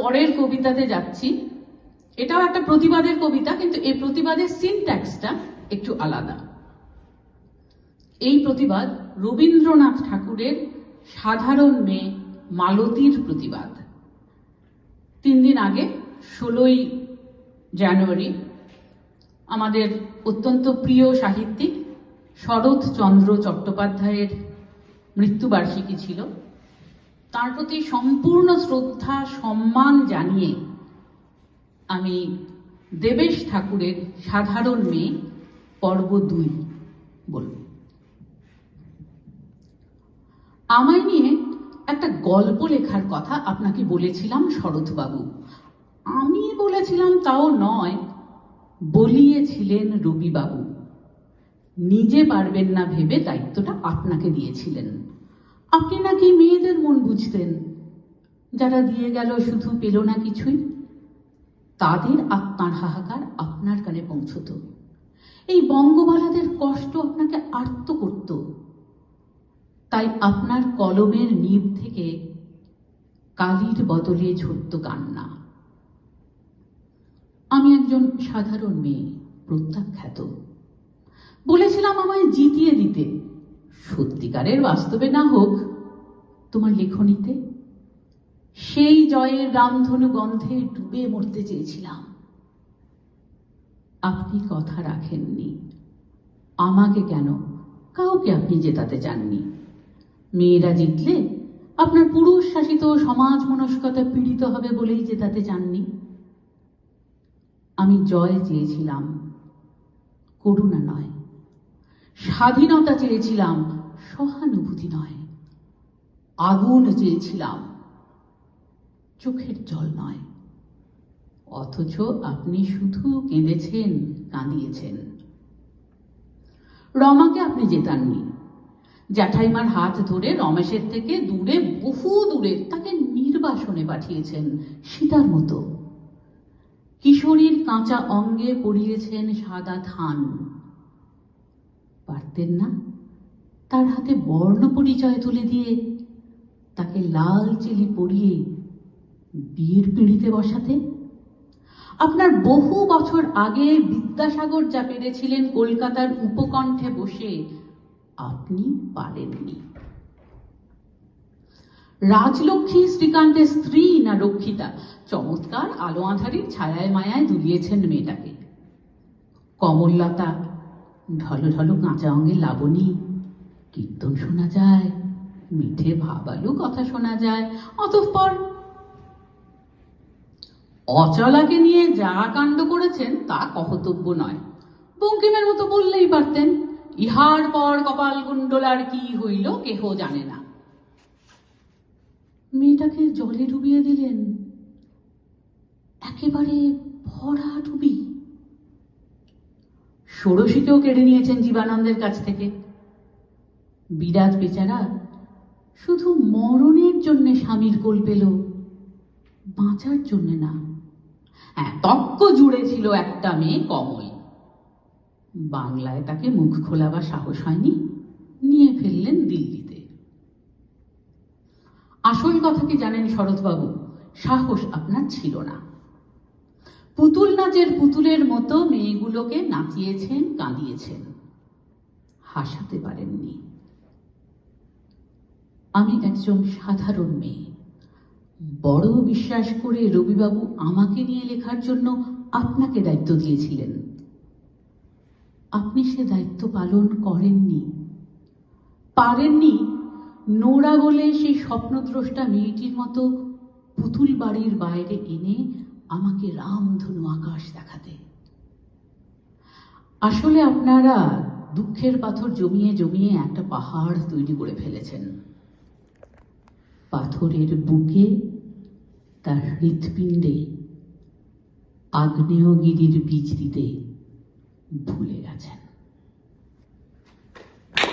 পরের কবিতাতে যাচ্ছি। এটাও একটা প্রতিবাদের কবিতা, কিন্তু এই প্রতিবাদের সিনট্যাক্সটা একটু আলাদা। এই প্রতিবাদ রবীন্দ্রনাথ ঠাকুরের সাধারণ মেয়ে মালতীর প্রতিবাদ। 3 দিন আগে 16ই জানুয়ারি আমাদের অত্যন্ত প্রিয় সাহিত্যিক শরৎচন্দ্র চট্টোপাধ্যায়ের মৃত্যুবার্ষিকী ছিল। তার প্রতি সম্পূর্ণ শ্রদ্ধা সম্মান জানিয়ে আমি দেবেশ ঠাকুরের সাধারণ মেয়ে পর্ব 2 বলব। আমায় নিয়ে একটা গল্প লেখার কথা আপনাকে বলেছিলাম শরৎবাবু। আমি বলেছিলাম তাও নয়, বলিয়েছিলেন রবিবাবু। নিজে পারবেন না ভেবে দায়িত্বটা আপনাকে দিয়েছিলেন। আপনি নাকি মেয়েদের মন বুঝতেন, যারা দিয়ে গেল শুধু পেল না কিছুই। তাদের আত্মার হাহাকার আপনার কানে পৌঁছত। এই বঙ্গবালাদের কষ্ট আপনাকে আর্ত করত। তাই আপনার কলমের নিব থেকে কালির বদলে ঝরত কান্না। আমি একজন সাধারণ মেয়ে, প্রত্যাখ্যাত। বলেছিলাম আমায় জিতিয়ে দিতে, সত্যিকারের বাস্তবে না হোক তোমার লেখনীতে। সেই জয়ের রামধনু গন্ধে ডুবে মরতে চেয়েছিলাম। আপনি কথা রাখেননি। আমাকে কেন, কাউকে আপনি জেতাতে চাননি। মেয়েরা জিতলে আপনার পুরুষ শাসিত সমাজ মনস্কতা পীড়িত হবে বলেই জেতাতে চাননি। আমি জয় চেয়েছিলাম, করুণা নয়। স্বাধীনতা চেয়েছিলাম, সহানুভূতি নয়। আগুন চেয়েছিলাম, চোখের জল নয়। অথচ আপনি শুধু কেঁদেছেন, কাঁদিয়েছেন। রমাকে আপনি জেতাননি। জ্যাঠাইমার হাত ধরে রমেশের থেকে দূরে, বহু দূরে তাকে নির্বাসনে পাঠিয়েছেন সীতার মতো। কিশোরীর কাঁচা অঙ্গে পরিয়েছেন সাদা থান। পারতেন না তার হাতে বর্ণ পরিচয় তুলে দিয়ে তাকে লাল চেলি পরিয়ে বিয়ের পিঁড়িতে বসাতে? আপনার বহু বছর আগে বিদ্যাসাগর যা পেরেছিলেন কলকাতার উপকণ্ঠে বসে, আপনি পারেননি। রাজলক্ষ্মী শ্রীকান্তের স্ত্রী না রক্ষিতা, চমৎকার আলো আঁধারির ছায়ায় মায়ায় দুলিয়েছেন মেয়েটাকে। কমললতা, ঢলঢল কাঁচা অঙ্গের লাবণী, কীর্তন শোনা যায়, মিঠে ভাবালু কথা শোনা যায়। অতঃপর অচলাকে নিয়ে যা কাণ্ড করেছেন তা কহতব্য নয়। বঙ্কিমের মতো বললেই পারতেন, ইহার পর কপাল কুণ্ডলার কি হইল কেহ জানে না। মেয়েটাকে জলে ডুবিয়ে দিলেন, একেবারে ভরা ডুবি। ষোড়শীকেও কেড়ে নিয়েছেন জীবানন্দের কাছ থেকে। বিরাজ বেচারা শুধু মরণের জন্য স্বামীর কোল পেল, বাঁচার জন্য না। হ্যাঁ, তক্ক জুড়ে ছিল একটা মেয়ে কমল। বাংলায় তাকে মুখ খোলাবার সাহস হয়নি, নিয়ে ফেললেন দিল্লিতে। আসল কথা কি জানেন শরৎবাবু? সাহস আপনার ছিল না। পুতুল নাচের পুতুলের মতো মেয়েগুলোকে নাচিয়েছেন, কাঁদিয়েছেন, হাসাতে পারেননি। আমি একজন সাধারণ মেয়ে। বড় বিশ্বাস করে রবিবাবু আমাকে নিয়ে লেখার জন্য আপনাকে দায়িত্ব দিয়েছিলেন। আপনি সে দায়িত্ব পালন করেননি, পারেননি। নোরা বলে সেই স্বপ্নদ্রষ্টা মেয়েটির মতো পুতুল বাড়ির বাইরে এনে আমাকে রামধনু আকাশ দেখাতে। আসলে আপনারা দুঃখের পাথর জমিয়ে জমিয়ে একটা পাহাড় তৈরি করে ফেলেছেন। পাথরের বুকে, তার হৃৎপিণ্ডে আগ্নেয়গিরির বীজ দিতে ভুলে গেছেন।